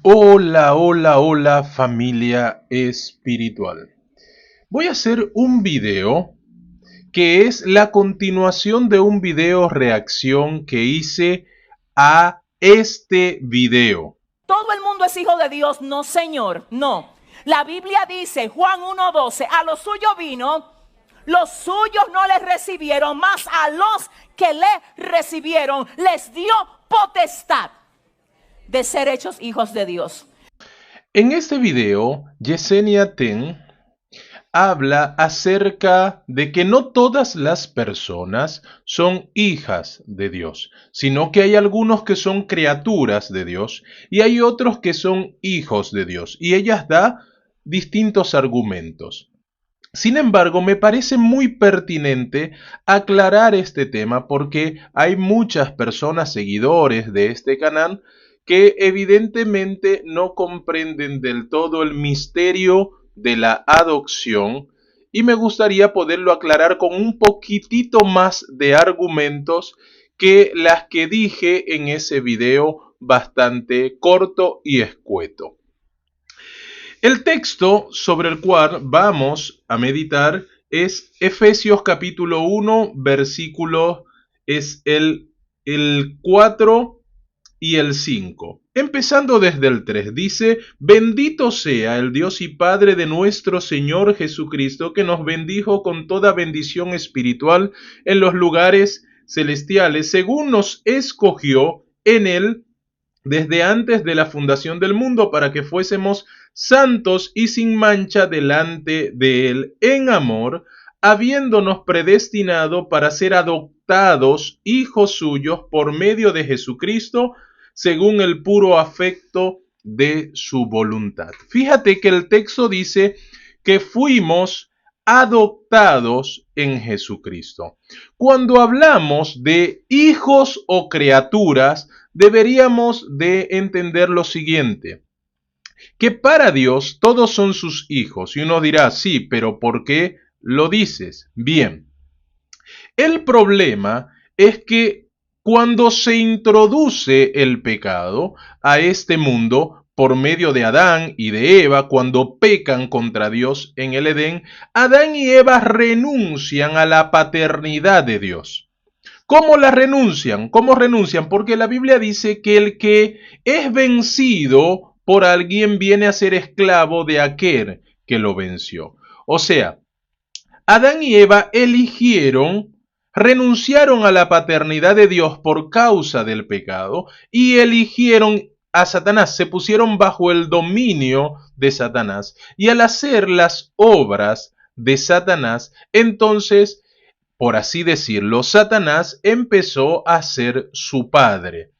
Hola, hola, hola familia espiritual. Voy a hacer un video que es la continuación de un video reacción que hice a este video. Todo el mundo es hijo de Dios, no señor, no. La Biblia dice, Juan 1:12, a los suyos vino, los suyos no les recibieron, mas a los que le recibieron les dio potestad de ser hechos hijos de Dios. En este video, Yesenia Ten habla acerca de que no todas las personas son hijas de Dios, sino que hay algunos que son criaturas de Dios y hay otros que son hijos de Dios. Y ella da distintos argumentos. Sin embargo, me parece muy pertinente aclarar este tema porque hay muchas personas seguidores de este canal que evidentemente no comprenden del todo el misterio de la adopción y me gustaría poderlo aclarar con un poquitito más de argumentos que las que dije en ese video bastante corto y escueto. El texto sobre el cual vamos a meditar es Efesios capítulo 1, versículo es el 4 y el 5. Empezando desde el 3, dice, bendito sea el Dios y Padre de nuestro Señor Jesucristo, que nos bendijo con toda bendición espiritual en los lugares celestiales, según nos escogió en él desde antes de la fundación del mundo para que fuésemos santos y sin mancha delante de él en amor, habiéndonos predestinado para ser adoptados hijos suyos por medio de Jesucristo, según el puro afecto de su voluntad. Fíjate que el texto dice que fuimos adoptados en Jesucristo. Cuando hablamos de hijos o criaturas, deberíamos de entender lo siguiente, que para Dios todos son sus hijos. Y uno dirá, sí, pero ¿por qué lo dices? Bien, el problema es que cuando se introduce el pecado a este mundo por medio de Adán y de Eva, cuando pecan contra Dios en el Edén, Adán y Eva renuncian a la paternidad de Dios. ¿Cómo la renuncian? ¿Cómo renuncian? Porque la Biblia dice que el que es vencido por alguien viene a ser esclavo de aquel que lo venció. O sea, Adán y Eva renunciaron a la paternidad de Dios por causa del pecado y eligieron a Satanás, se pusieron bajo el dominio de Satanás y al hacer las obras de Satanás, entonces, por así decirlo, Satanás empezó a ser su padre.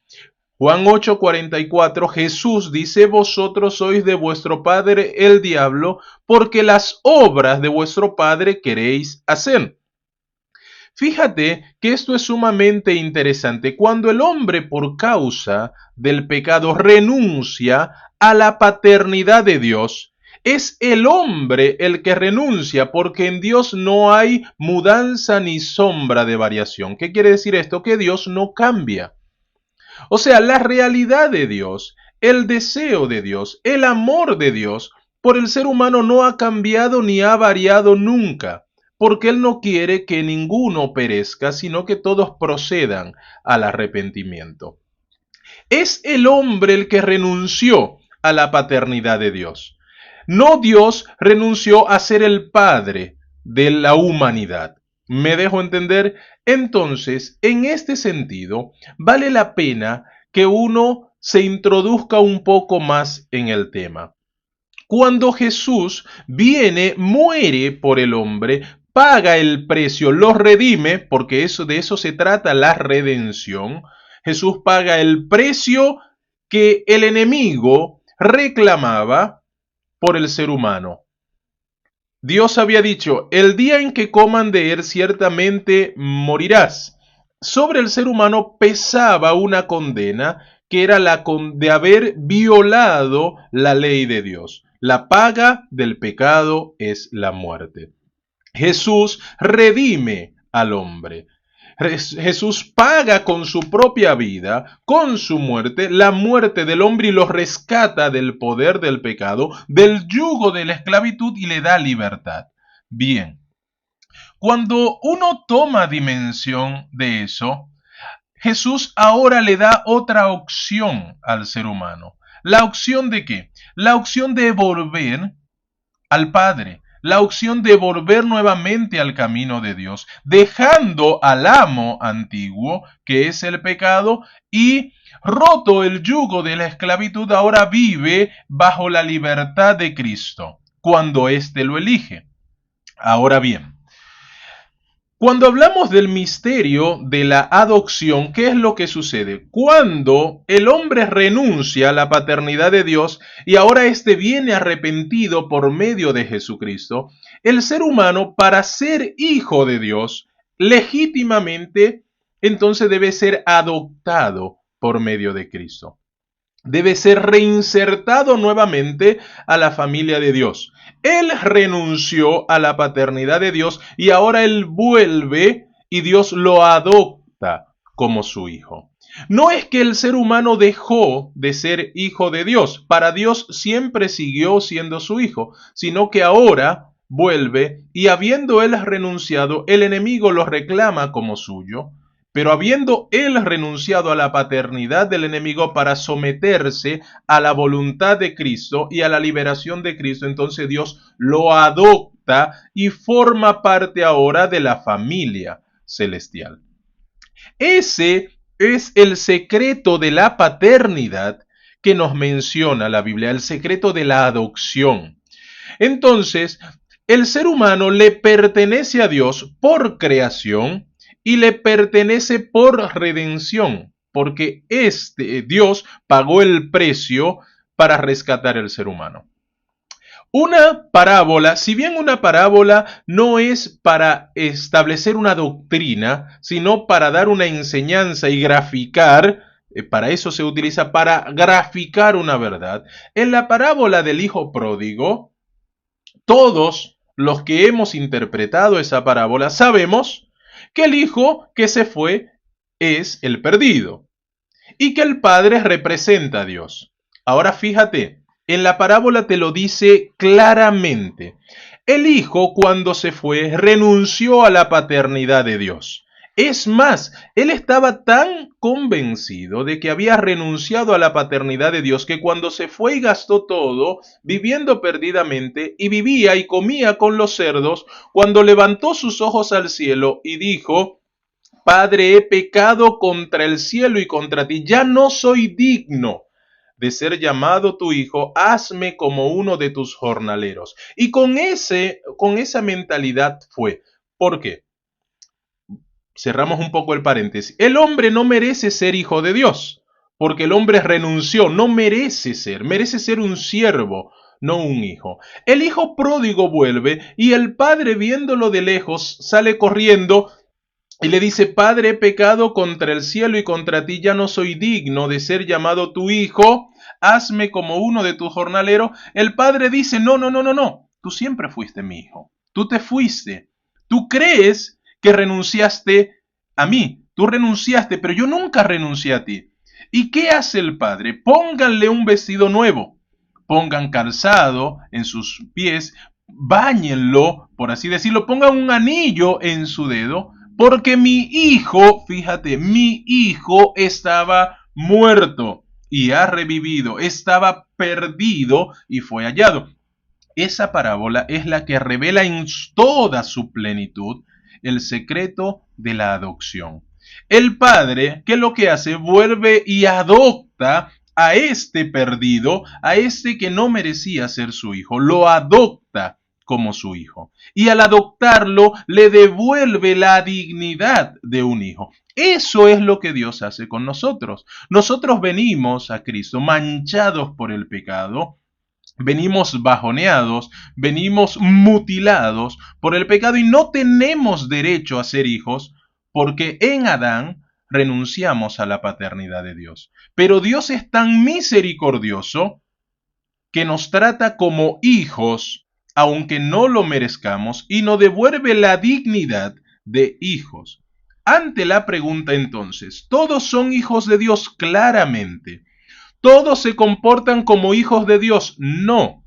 Juan 8:44, Jesús dice, vosotros sois de vuestro padre el diablo, porque las obras de vuestro padre queréis hacer. Fíjate que esto es sumamente interesante. Cuando el hombre por causa del pecado renuncia a la paternidad de Dios, es el hombre el que renuncia porque en Dios no hay mudanza ni sombra de variación. ¿Qué quiere decir esto? Que Dios no cambia. O sea, la realidad de Dios, el deseo de Dios, el amor de Dios por el ser humano no ha cambiado ni ha variado nunca, porque Él no quiere que ninguno perezca, sino que todos procedan al arrepentimiento. Es el hombre el que renunció a la paternidad de Dios. No Dios renunció a ser el padre de la humanidad. ¿Me dejo entender? Entonces, en este sentido, vale la pena que uno se introduzca un poco más en el tema. Cuando Jesús viene, muere por el hombre, paga el precio, lo redime, porque de eso se trata la redención. Jesús paga el precio que el enemigo reclamaba por el ser humano. Dios había dicho, el día en que coman de él ciertamente morirás. Sobre el ser humano pesaba una condena que era la de haber violado la ley de Dios. La paga del pecado es la muerte. Jesús redime al hombre. Jesús paga con su propia vida, con su muerte, la muerte del hombre y lo rescata del poder del pecado, del yugo de la esclavitud y le da libertad. Bien, cuando uno toma dimensión de eso, Jesús ahora le da otra opción al ser humano. ¿La opción de qué? La opción de volver al Padre, la opción de volver nuevamente al camino de Dios, dejando al amo antiguo, que es el pecado, y roto el yugo de la esclavitud, ahora vive bajo la libertad de Cristo, cuando éste lo elige. Ahora bien, cuando hablamos del misterio de la adopción, ¿qué es lo que sucede? Cuando el hombre renuncia a la paternidad de Dios y ahora éste viene arrepentido por medio de Jesucristo, el ser humano, para ser hijo de Dios, legítimamente, entonces debe ser adoptado por medio de Cristo. Debe ser reinsertado nuevamente a la familia de Dios. Él renunció a la paternidad de Dios y ahora él vuelve y Dios lo adopta como su hijo. No es que el ser humano dejó de ser hijo de Dios, para Dios siempre siguió siendo su hijo, sino que ahora vuelve y habiendo él renunciado, el enemigo lo reclama como suyo. Pero habiendo él renunciado a la paternidad del enemigo para someterse a la voluntad de Cristo y a la liberación de Cristo, entonces Dios lo adopta y forma parte ahora de la familia celestial. Ese es el secreto de la paternidad que nos menciona la Biblia, el secreto de la adopción. Entonces, el ser humano le pertenece a Dios por creación y le pertenece por redención, porque Dios pagó el precio para rescatar al ser humano. Una parábola, si bien una parábola no es para establecer una doctrina, sino para dar una enseñanza y graficar, para eso se utiliza, para graficar una verdad. En la parábola del hijo pródigo, todos los que hemos interpretado esa parábola sabemos que el hijo que se fue es el perdido y que el padre representa a Dios. Ahora fíjate, en la parábola te lo dice claramente. El hijo cuando se fue renunció a la paternidad de Dios. Es más, él estaba tan convencido de que había renunciado a la paternidad de Dios que cuando se fue y gastó todo, viviendo perdidamente, y vivía y comía con los cerdos, cuando levantó sus ojos al cielo y dijo: Padre, he pecado contra el cielo y contra ti, ya no soy digno de ser llamado tu hijo, hazme como uno de tus jornaleros. Y con esa mentalidad fue. ¿Por qué? Cerramos un poco el paréntesis. El hombre no merece ser hijo de Dios, porque el hombre renunció, no merece ser un siervo, no un hijo. El hijo pródigo vuelve y el padre, viéndolo de lejos, sale corriendo y le dice: Padre, he pecado contra el cielo y contra ti, ya no soy digno de ser llamado tu hijo, hazme como uno de tus jornaleros. El padre dice: no, tú siempre fuiste mi hijo, tú te fuiste, tú crees que renunciaste a mí, tú renunciaste, pero yo nunca renuncié a ti. ¿Y qué hace el padre? Pónganle un vestido nuevo, pongan calzado en sus pies, báñenlo, por así decirlo, pongan un anillo en su dedo, porque mi hijo, fíjate, mi hijo estaba muerto y ha revivido, estaba perdido y fue hallado. Esa parábola es la que revela en toda su plenitud el secreto de la adopción. El padre, ¿qué es lo que hace? Vuelve y adopta a este perdido, a este que no merecía ser su hijo, lo adopta como su hijo. Y al adoptarlo, le devuelve la dignidad de un hijo. Eso es lo que Dios hace con nosotros. Nosotros venimos a Cristo manchados por el pecado, venimos bajoneados, venimos mutilados por el pecado y no tenemos derecho a ser hijos porque en Adán renunciamos a la paternidad de Dios. Pero Dios es tan misericordioso que nos trata como hijos, aunque no lo merezcamos, y nos devuelve la dignidad de hijos. Ante la pregunta entonces, ¿todos son hijos de Dios? Claramente. ¿Todos se comportan como hijos de Dios? No.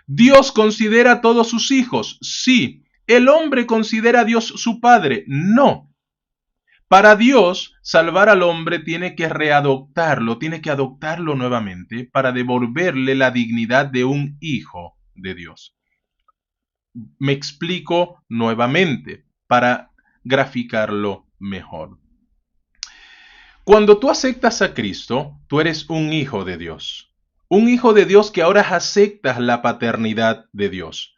¿Dios considera a todos sus hijos? Sí. ¿El hombre considera a Dios su padre? No. Para Dios, salvar al hombre tiene que readoptarlo, tiene que adoptarlo nuevamente para devolverle la dignidad de un hijo de Dios. Me explico nuevamente para graficarlo mejor. Cuando tú aceptas a Cristo, tú eres un hijo de Dios. Un hijo de Dios que ahora aceptas la paternidad de Dios.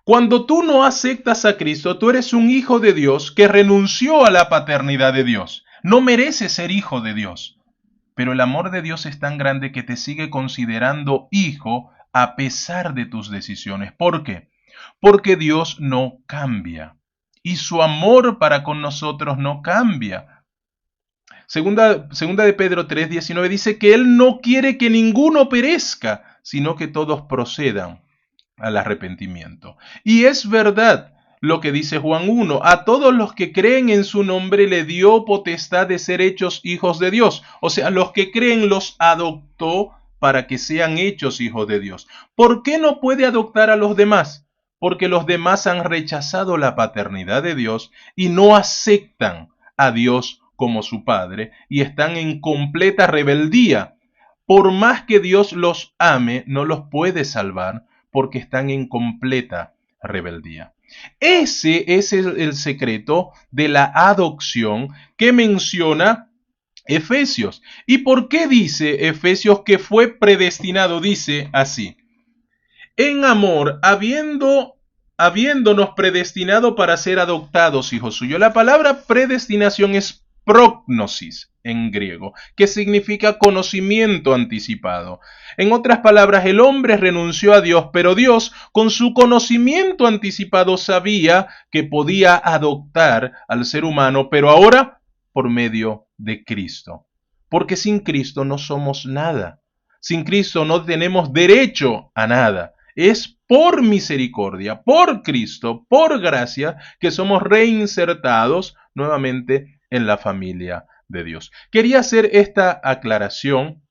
Cuando tú no aceptas a Cristo, tú eres un hijo de Dios que renunció a la paternidad de Dios. No mereces ser hijo de Dios. Pero el amor de Dios es tan grande que te sigue considerando hijo a pesar de tus decisiones. ¿Por qué? Porque Dios no cambia. Y su amor para con nosotros no cambia. Segunda de Pedro 3:19 dice que Él no quiere que ninguno perezca, sino que todos procedan al arrepentimiento. Y es verdad lo que dice Juan 1, a todos los que creen en su nombre le dio potestad de ser hechos hijos de Dios. O sea, los que creen los adoptó para que sean hechos hijos de Dios. ¿Por qué no puede adoptar a los demás? Porque los demás han rechazado la paternidad de Dios y no aceptan a Dios como su Padre y están en completa rebeldía. Por más que Dios los ame, no los puede salvar porque están en completa rebeldía. Ese es el secreto de la adopción que menciona Efesios. ¿Y por qué dice Efesios que fue predestinado? Dice así: en amor, habiéndonos predestinado para ser adoptados hijos suyos. La palabra predestinación es prognosis en griego, que significa conocimiento anticipado. En otras palabras, el hombre renunció a Dios, pero Dios, con su conocimiento anticipado, sabía que podía adoptar al ser humano, pero ahora por medio de Cristo. Porque sin Cristo no somos nada. Sin Cristo no tenemos derecho a nada. Es por misericordia, por Cristo, por gracia, que somos reinsertados nuevamente en la familia de Dios. Quería hacer esta aclaración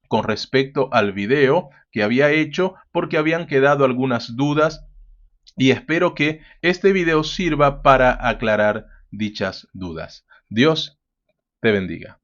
con respecto al video que había hecho porque habían quedado algunas dudas y espero que este video sirva para aclarar dichas dudas. Dios te bendiga.